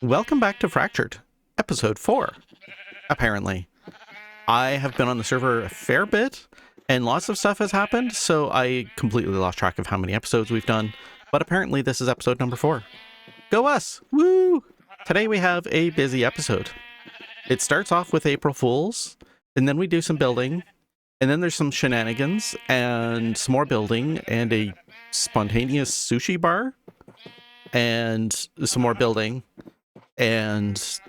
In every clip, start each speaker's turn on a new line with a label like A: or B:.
A: Welcome back to Fractured, episode 4, apparently. I have been on the server a fair bit, and lots of stuff has happened, so I completely lost track of how many episodes we've done, but apparently this is episode number 4. Go us! Woo! Today we have a busy episode. It starts off with April Fools, and then we do some building, and then there's some shenanigans, and some more building, and a spontaneous sushi bar, and some more building. And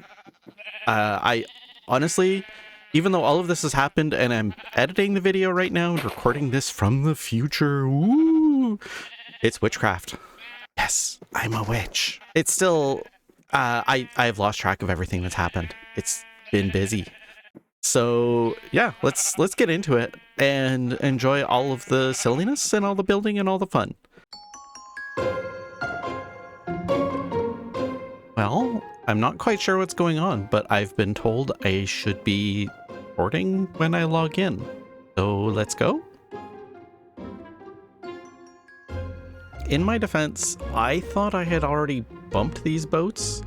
A: I honestly, even though all of this has happened and I'm editing the video right now and recording this from the future, woo, it's witchcraft. Yes, I'm a witch. It's still, I've lost track of everything that's happened. It's been busy. So yeah, let's get into it and enjoy all of the silliness and all the building and all the fun. Well, I'm not quite sure what's going on, but I've been told I should be recording when I log in. So let's go. In my defense, I thought I had already bumped these boats,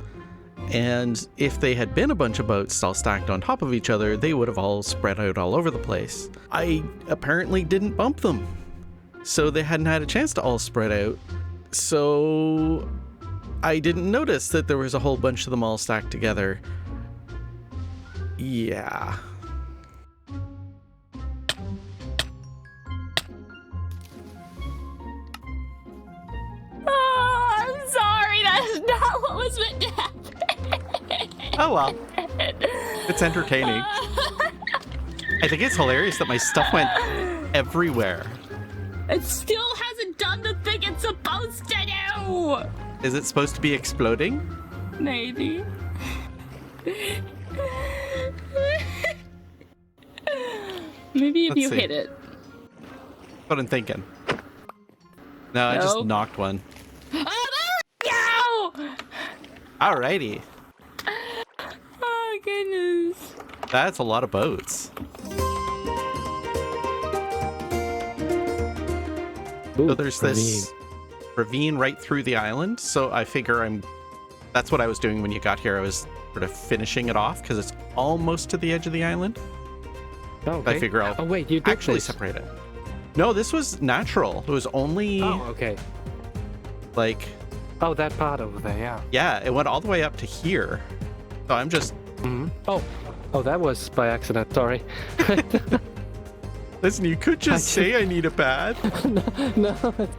A: and if they had been a bunch of boats all stacked on top of each other, they would have all spread out all over the place. I apparently didn't bump them, so they hadn't had a chance to all spread out. So I didn't notice that there was a whole bunch of them all stacked together. Yeah.
B: Oh, I'm sorry. That's not what was meant to happen.
A: Oh well. It's entertaining. I think it's hilarious that my stuff went everywhere.
B: It still hasn't done the thing it's supposed to do.
A: Is it supposed to be exploding?
B: Maybe. Maybe if
A: Let's
B: you
A: see.
B: hit it.
A: That's what I'm thinking. No, I just
B: No.
A: knocked one.
B: Oh, there we go!
A: Alrighty.
B: Oh, goodness.
A: That's a lot of boats.
C: Ooh,
A: So there's this ravine right through the island, so I figure that's what I was doing when you got here. I was sort of finishing it off because it's almost to the edge of the island.
C: Oh, okay.
A: I figure I'll
C: Oh wait, you did
A: actually
C: this.
A: separate it. No, this was natural. It was only
C: Oh, okay.
A: like,
C: Oh, that part over there, yeah.
A: it went all the way up to here. So I'm just,
C: Mm-hmm. Oh, that was by accident. Sorry.
A: listen, you could just say I need a pad.
C: no,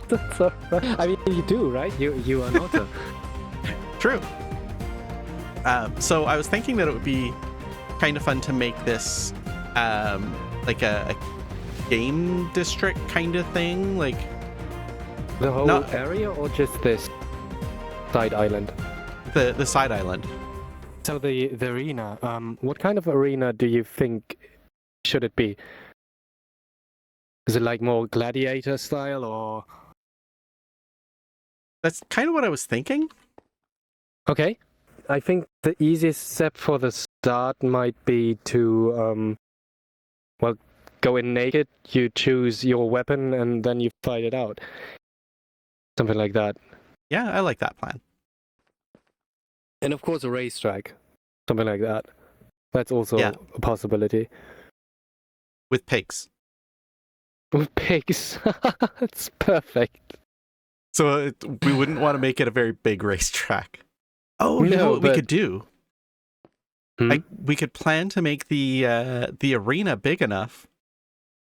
C: that's all right. I mean, you do, right? You are not a...
A: True. So I was thinking that it would be kind of fun to make this like a game district kind of thing, like
C: the whole
A: No.
C: area, or just this side island?
A: the side island.
C: So the arena. What kind of arena do you think should it be? Is it like more gladiator style, or?
A: That's kind of what I was thinking.
C: Okay. I think the easiest step for the start might be to, go in naked, you choose your weapon, and then you fight it out. Something like that.
A: Yeah, I like that plan.
C: And of course a racetrack. Something like that. That's also
A: Yeah.
C: a possibility.
A: With pigs.
C: With pigs. It's perfect.
A: So we wouldn't want to make it a very big racetrack. Oh, you know
C: No,
A: what we
C: but-
A: could do?
C: Hmm?
A: We could plan to make the arena big enough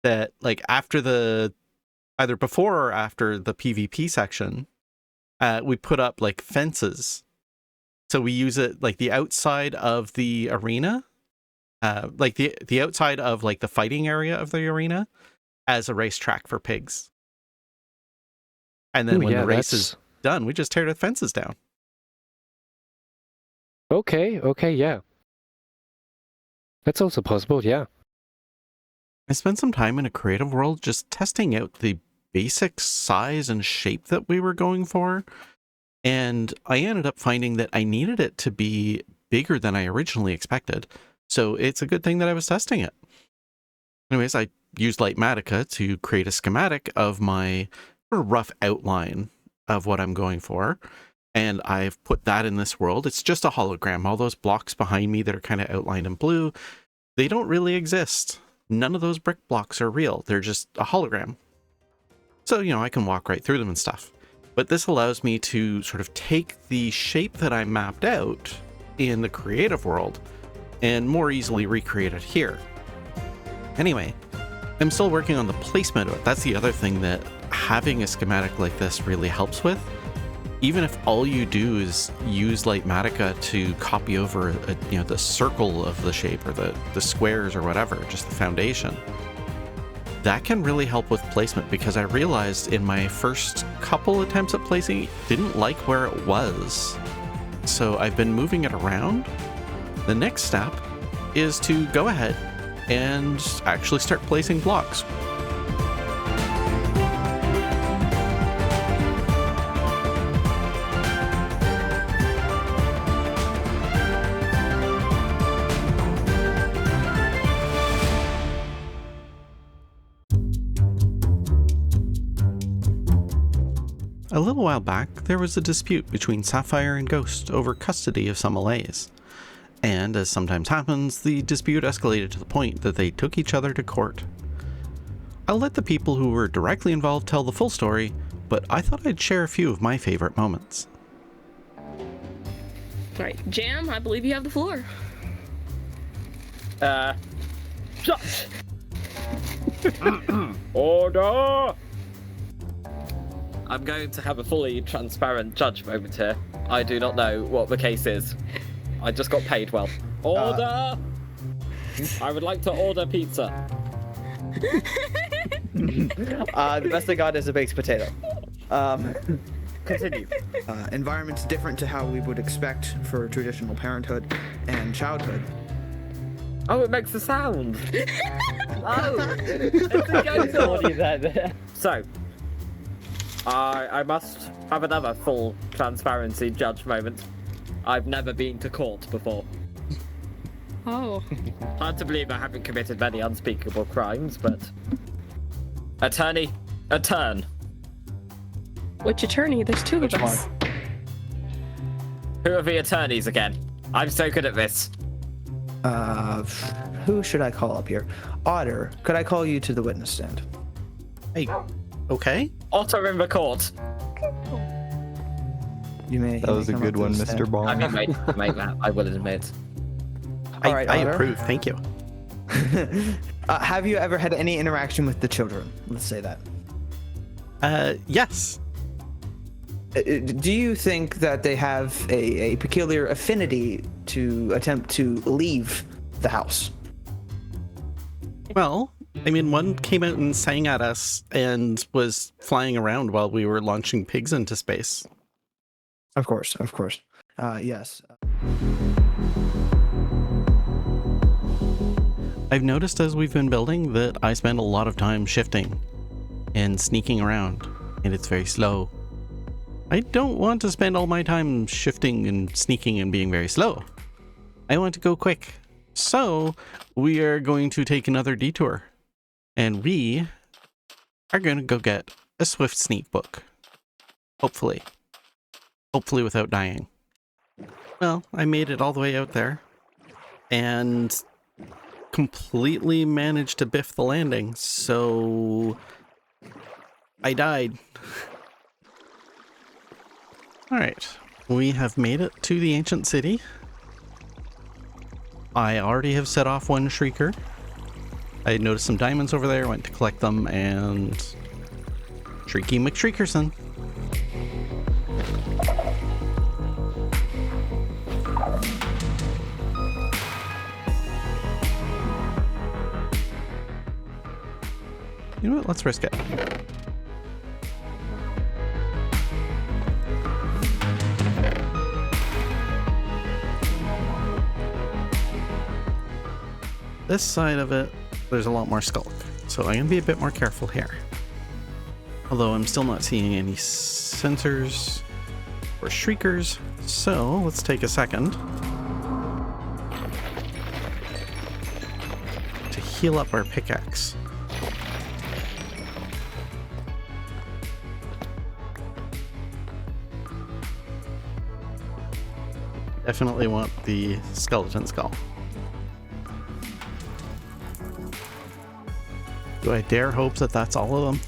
A: that, like, after either before or after the PvP section, we put up like fences. So we use it like the outside of the arena, like the outside of like the fighting area of the arena, as a racetrack for pigs. And then
C: Ooh,
A: when
C: yeah,
A: the race
C: that's-
A: is done, we just tear the fences down.
C: Okay, yeah. That's also possible, yeah.
A: I spent some time in a creative world just testing out the basic size and shape that we were going for. And I ended up finding that I needed it to be bigger than I originally expected. So it's a good thing that I was testing it. Anyways, I used Lightmatica to create a schematic of my sort of rough outline of what I'm going for. and I've put that in this world. It's just a hologram. All those blocks behind me that are kind of outlined in blue, they don't really exist. None of those brick blocks are real. They're just a hologram. So, I can walk right through them and stuff. But this allows me to sort of take the shape that I mapped out in the creative world and more easily recreate it here. Anyway, I'm still working on the placement of it. That's the other thing that having a schematic like this really helps with. Even if all you do is use Lightmatica to copy over the circle of the shape or the squares or whatever, just the foundation, that can really help with placement, because I realized in my first couple attempts at placing, it didn't like where it was. So I've been moving it around. The next step is to go ahead and actually start placing blocks. A little while back, there was a dispute between Sapphire and Ghost over custody of some allays. And, as sometimes happens, the dispute escalated to the point that they took each other to court. I'll let the people who were directly involved tell the full story, but I thought I'd share a few of my favorite moments.
B: Right, Jam, I believe you have the floor.
D: Judge! Order! I'm going to have a fully transparent judge moment here. I do not know what the case is. I just got paid well. Order! I would like to order pizza.
E: The best I got is a baked potato.
D: Continue.
F: Environment's different to how we would expect for traditional parenthood and childhood.
D: Oh, it makes a sound. Oh, it's a go-to. So, I must have another full transparency judge moment. I've never been to court before.
B: Oh.
D: Hard to believe I haven't committed many unspeakable crimes, but... Attorney, a turn.
B: Which attorney? There's two
E: Which
B: of us.
E: one?
D: Who are the attorneys again? I'm so good at this.
E: Who should I call up here? Otter, could I call you to the witness stand?
A: Hey, okay?
D: Otter in the court.
E: You may.
G: That was a
E: come
G: good
E: up to
G: one,
E: the
G: Mr.
E: stand.
G: Bond.
D: I mean, make that, I will admit.
E: All right,
A: I
E: Otter.
A: approve, thank you.
E: Have you ever had any interaction with the children? Let's say that.
A: Yes.
E: Do you think that they have a peculiar affinity to attempt to leave the house?
A: Well, I mean, one came out and sang at us and was flying around while we were launching pigs into space.
E: Of course. Yes.
A: I've noticed as we've been building that I spend a lot of time shifting and sneaking around, and it's very slow. I don't want to spend all my time shifting and sneaking and being very slow. I want to go quick. So we are going to take another detour, and we are going to go get a swift sneak book. Hopefully without dying. Well, I made it all the way out there and completely managed to biff the landing, so I died. All right, we have made it to the ancient city. I already have set off one shrieker. I noticed some diamonds over there, went to collect them, and Shrieky McShriekerson. You know what? Let's risk it. This side of it, there's a lot more skulk, so I'm gonna be a bit more careful here. Although I'm still not seeing any sensors or shriekers, so let's take a second to heal up our pickaxe. Definitely want the skeleton skull. Do I dare hope that that's all of them?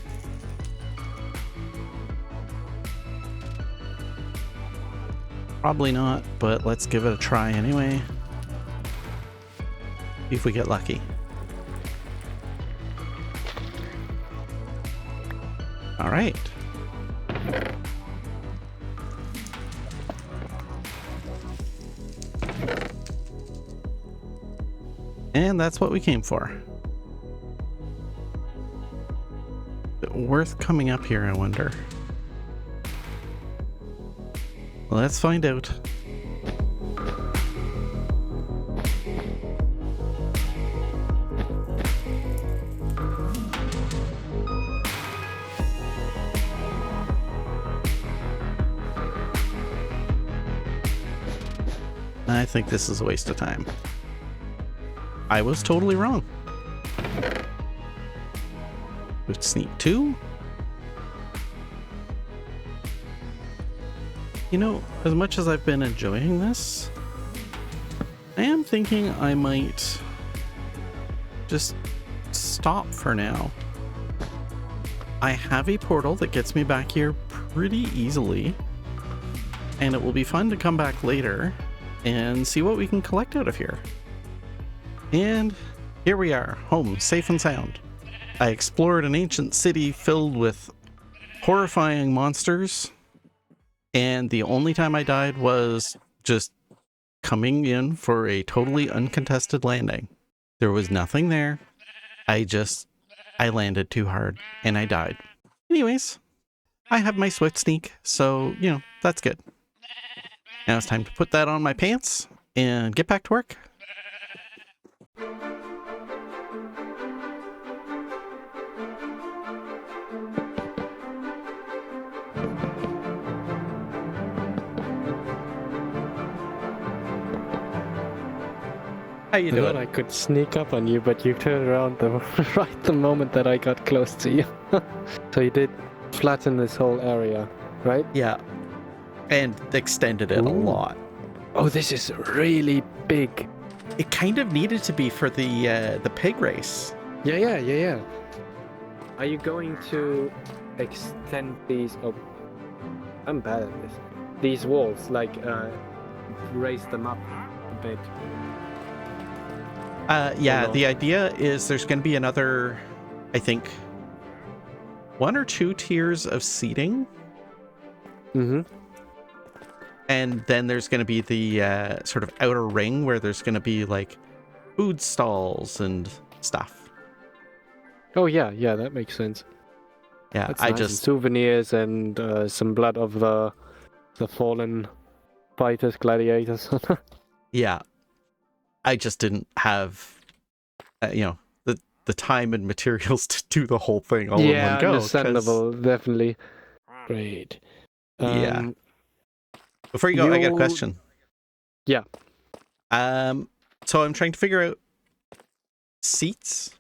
A: Probably not, but let's give it a try anyway. See if we get lucky. All right. And that's what we came for. Is it worth coming up here, I wonder? Let's find out. I think this is a waste of time. I was totally wrong. With sneak 2? You know, as much as I've been enjoying this, I am thinking I might just stop for now. I have a portal that gets me back here pretty easily, and it will be fun to come back later and see what we can collect out of here. And here we are, home, safe and sound. I explored an ancient city filled with horrifying monsters, and the only time I died was just coming in for a totally uncontested landing. There was nothing there. I landed too hard and I died. Anyways, I have my swift sneak, so, you know, that's good. Now it's time to put that on my pants and get back to work. How you
C: I thought
A: doing?
C: I could sneak up on you, but you turned around right the moment that I got close to you. So you did flatten this whole area, right?
A: Yeah. And extended it a
C: Ooh.
A: lot.
C: Oh, this is really big.
A: It kind of needed to be for the pig race.
C: Yeah. Are you going to extend these? Oh, I'm bad at this. These walls, like, raise them up a bit.
A: Yeah,
C: Hold on.
A: the idea is there's going to be another, I think, 1 or 2 tiers of seating.
C: Mm-hmm.
A: And then there's going to be the sort of outer ring where there's going to be like food stalls and stuff.
C: Oh yeah, that makes sense.
A: Yeah,
C: That's
A: I
C: nice. And
A: just,
C: souvenirs and some blood of the fallen fighters, gladiators.
A: yeah, I just didn't have, the time and materials to do the whole thing all in
C: Yeah,
A: one go. 'Cause-
C: understandable, definitely. Great.
A: Yeah. Before you go, I got a
C: you-
A: question.
C: Yeah.
A: So I'm trying to figure out seats,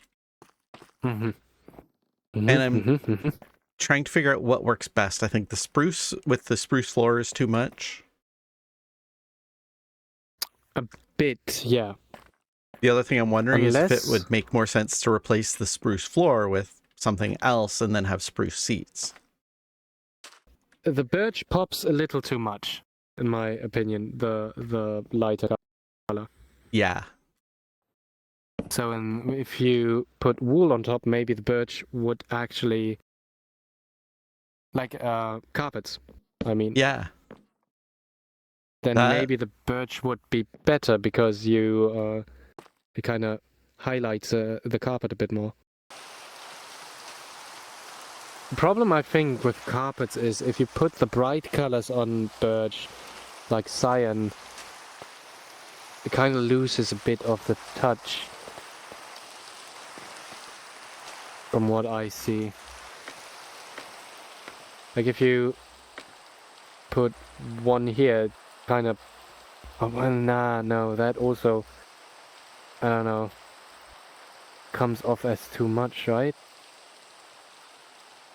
C: Mm-hmm.
A: and I'm trying to figure out what works best. I think the spruce floor is too much.
C: Bit, yeah.
A: The other thing I'm wondering is if
C: Unless-
A: it would make more sense to replace the spruce floor with something else and then have spruce seats.
C: The birch pops a little too much, in my opinion. The lighter color.
A: Yeah.
C: So, if you put wool on top, maybe the birch would actually, like carpets. I mean,
A: Yeah.
C: then
A: That-
C: maybe the birch would be better because it kind of highlights the carpet a bit more. The problem I think with carpets is if you put the bright colors on birch, like cyan, it kind of loses a bit of the touch. From what I see. Like if you put one here, kind of... Oh, well, no, that also... I don't know. Comes off as too much, right?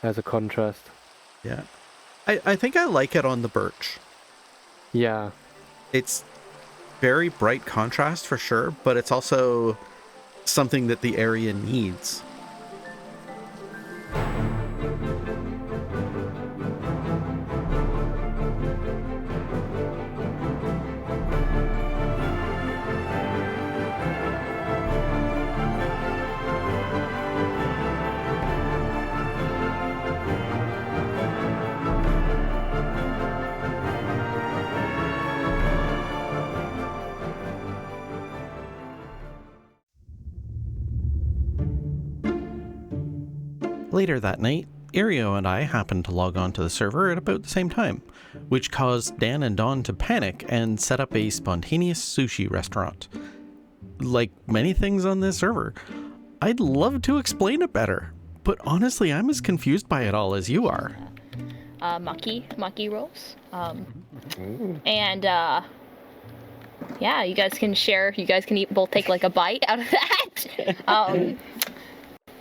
C: As a contrast.
A: Yeah. I think I like it on the birch.
C: Yeah.
A: It's very bright contrast for sure, but it's also something that the area needs. Later that night, Irio and I happened to log on to the server at about the same time, which caused Dan and Dawn to panic and set up a spontaneous sushi restaurant. Like many things on this server, I'd love to explain it better, but honestly I'm as confused by it all as you are.
B: Maki rolls. And yeah, you guys can share. You guys can both take like a bite out of that.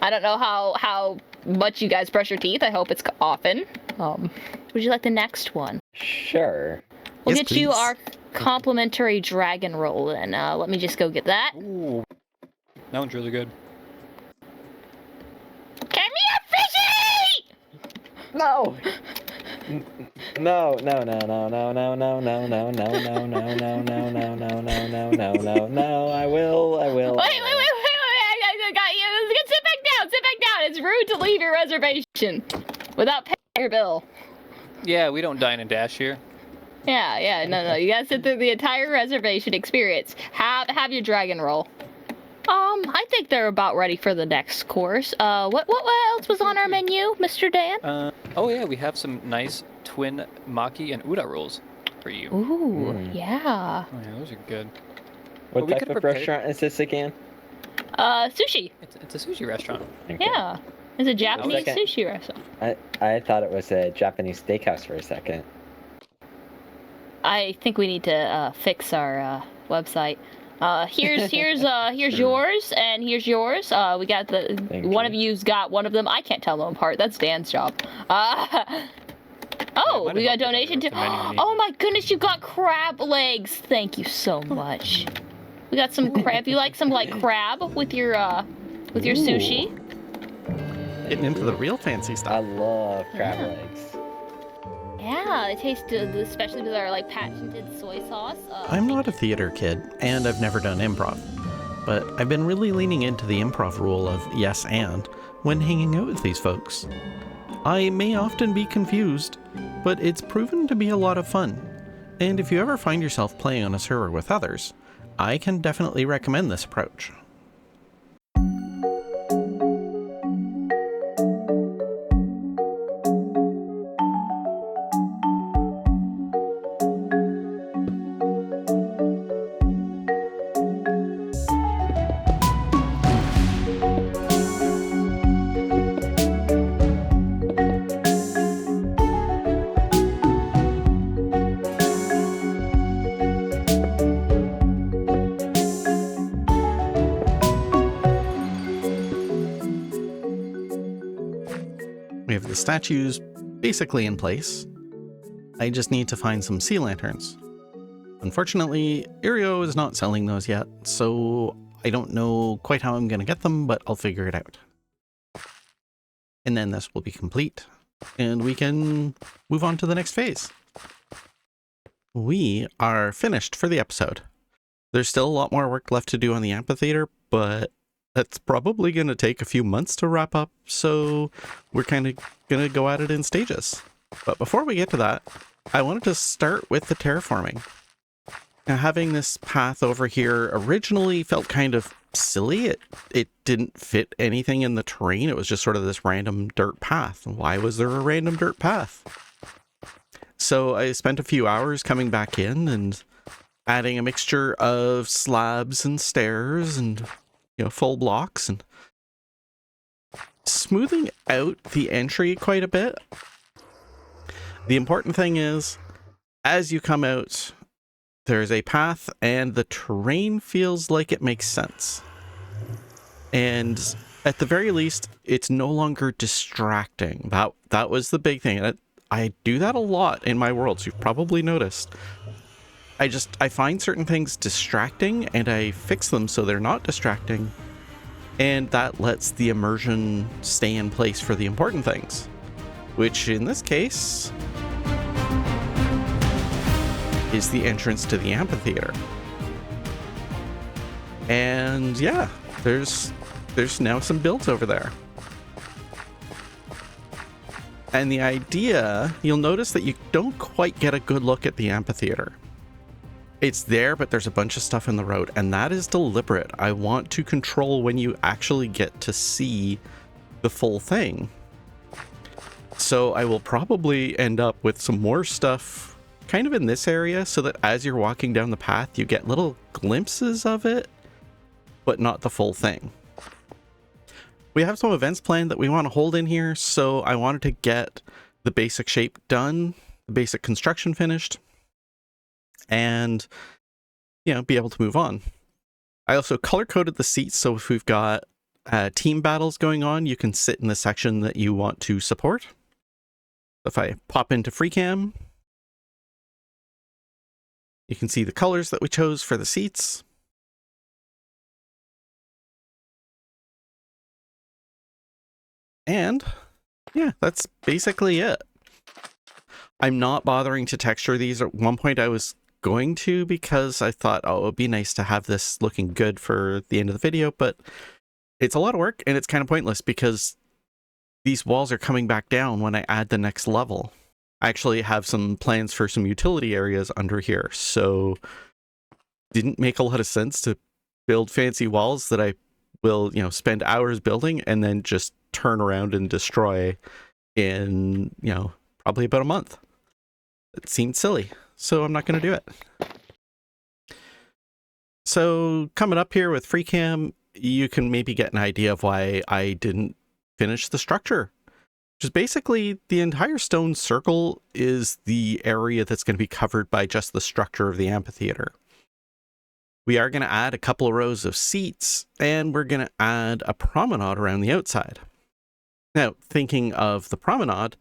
B: I don't know how much you guys brush your teeth. I hope it's often. Would you like the next one?
G: Sure.
B: We'll
A: Yes,
B: get you
A: please.
B: our complimentary dragon roll, and let me just go get that.
H: Ooh, that one's really good.
B: Give me a fishy!
G: No. No, no, no, no, no, no, no, no, no, no, no, no, no, no, no, no, no, no, no, I will.
B: Wait, I got you. Sit back down. It's rude to leave your reservation without paying your bill.
H: Yeah, we don't dine and dash here.
B: Yeah, no. You gotta sit through the entire reservation experience. Have your dragon roll. I think they're about ready for the next course. What else was on our menu, Mr. Dan?
H: Oh yeah, we have some nice twin maki and uda rolls for you.
B: Ooh, yeah.
H: Oh yeah, those are good.
G: What
H: we
G: type
H: could've
G: of
H: prepared-
G: restaurant is this again?
B: Sushi.
H: It's a sushi restaurant.
G: Okay.
B: Yeah. It's a Japanese
G: second.
B: sushi restaurant.
G: I thought it was a Japanese steakhouse for a second.
B: I think we need to fix our website. Here's yours, and here's yours. We got the
G: Thank
B: one
G: you.
B: of you's got one of them. I can't tell them apart. That's Dan's job. Oh,
H: might
B: we
H: have
B: got
H: helped if
B: donation
H: I
B: to.
H: wrote the menu name.
B: Oh my goodness, you got crab legs. Thank you so much. We got some crab. You like some crab with your sushi?
A: Getting into the real fancy
G: I
A: stuff.
G: love crab
B: Yeah.
G: legs.
B: Yeah, it tastes good, especially with our patented soy sauce.
A: I'm not a theater kid, and I've never done improv, but I've been really leaning into the improv rule of yes and when hanging out with these folks. I may often be confused, but it's proven to be a lot of fun. And if you ever find yourself playing on a server with others, I can definitely recommend this approach. We have the statues basically in place. I just need to find some sea lanterns. Unfortunately, Irio is not selling those yet, so I don't know quite how I'm going to get them, but I'll figure it out. And then this will be complete, and we can move on to the next phase. We are finished for the episode. There's still a lot more work left to do on the amphitheater, but that's probably going to take a few months to wrap up, so we're kind of going to go at it in stages. But before we get to that, I wanted to start with the terraforming. Now, having this path over here originally felt kind of silly. It didn't fit anything in the terrain. It was just sort of this random dirt path. Why was there a random dirt path? So I spent a few hours coming back in and adding a mixture of slabs and stairs and full blocks and smoothing out the entry quite a bit. The important thing is, as you come out, there's a path and the terrain feels like it makes sense. And at the very least, it's no longer distracting. That was the big thing. I do that a lot in my worlds. You've probably noticed. I find certain things distracting and I fix them so they're not distracting. And that lets the immersion stay in place for the important things, which in this case is the entrance to the amphitheater. And yeah, there's now some builds over there. And the idea, you'll notice that you don't quite get a good look at the amphitheater. It's there, but there's a bunch of stuff in the road, and that is deliberate. I want to control when you actually get to see the full thing. So I will probably end up with some more stuff kind of in this area so that as you're walking down the path, you get little glimpses of it, but not the full thing. We have some events planned that we want to hold in here, so I wanted to get the basic shape done, the basic construction finished, and, you know, be able to move on. I also color-coded the seats, so if we've got team battles going on, you can sit in the section that you want to support. If I pop into FreeCam, you can see the colors that we chose for the seats. And yeah, that's basically it. I'm not bothering to texture these. At one point I was going to, because I thought, oh, it would be nice to have this looking good for the end of the video, but it's a lot of work and it's kind of pointless because these walls are coming back down when I add the next level. I actually have some plans for some utility areas under here, so didn't make a lot of sense to build fancy walls that I will, you know, spend hours building and then just turn around and destroy in, you know, probably about a month. It seemed silly, so I'm not going to do it. So coming up here with FreeCam, you can maybe get an idea of why I didn't finish the structure. Which is basically the entire stone circle is the area that's going to be covered by just the structure of the amphitheater. We are going to add a couple of rows of seats, and we're going to add a promenade around the outside. Now, thinking of the promenade,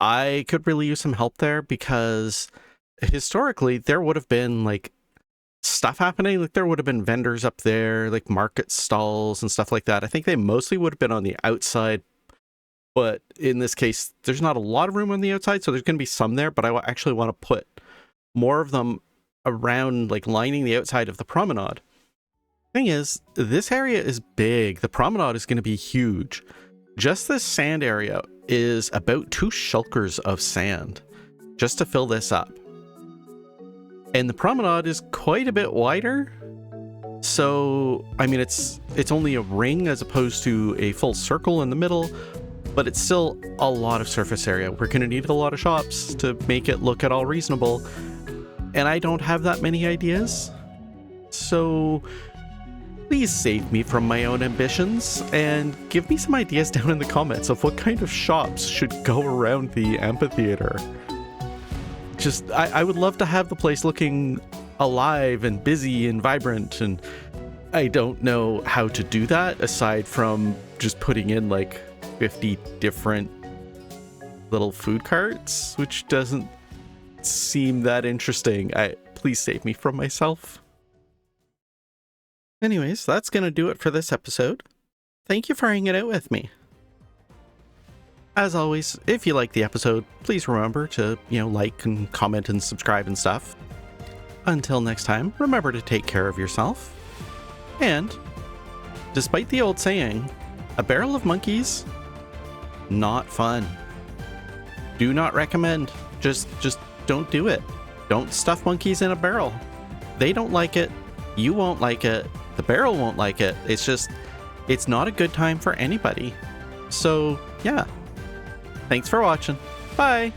A: I could really use some help there because historically there would have been like stuff happening. Like there would have been vendors up there, like market stalls and stuff like that. I think they mostly would have been on the outside, but in this case, there's not a lot of room on the outside, so there's going to be some there, but I actually want to put more of them around, like lining the outside of the promenade. Thing is, this area is big. The promenade is going to be huge. Just this sand area is about 2 shulkers of sand just to fill this up. And the promenade is quite a bit wider. So, I mean, it's only a ring as opposed to a full circle in the middle, but it's still a lot of surface area. We're going to need a lot of shops to make it look at all reasonable. And I don't have that many ideas. So please save me from my own ambitions and give me some ideas down in the comments of what kind of shops should go around the amphitheater. Just, I would love to have the place looking alive and busy and vibrant, and I don't know how to do that aside from just putting in like 50 different little food carts, which doesn't seem that interesting. Please save me from myself. Anyways, that's gonna do it for this episode. Thank you for hanging out with me. As always, if you like the episode, please remember to, like and comment and subscribe and stuff. Until next time, remember to take care of yourself. And, despite the old saying, a barrel of monkeys, not fun. Do not recommend. Just don't do it. Don't stuff monkeys in a barrel. They don't like it. You won't like it. The barrel won't like it. It's not a good time for anybody. So, yeah. Thanks for watching. Bye.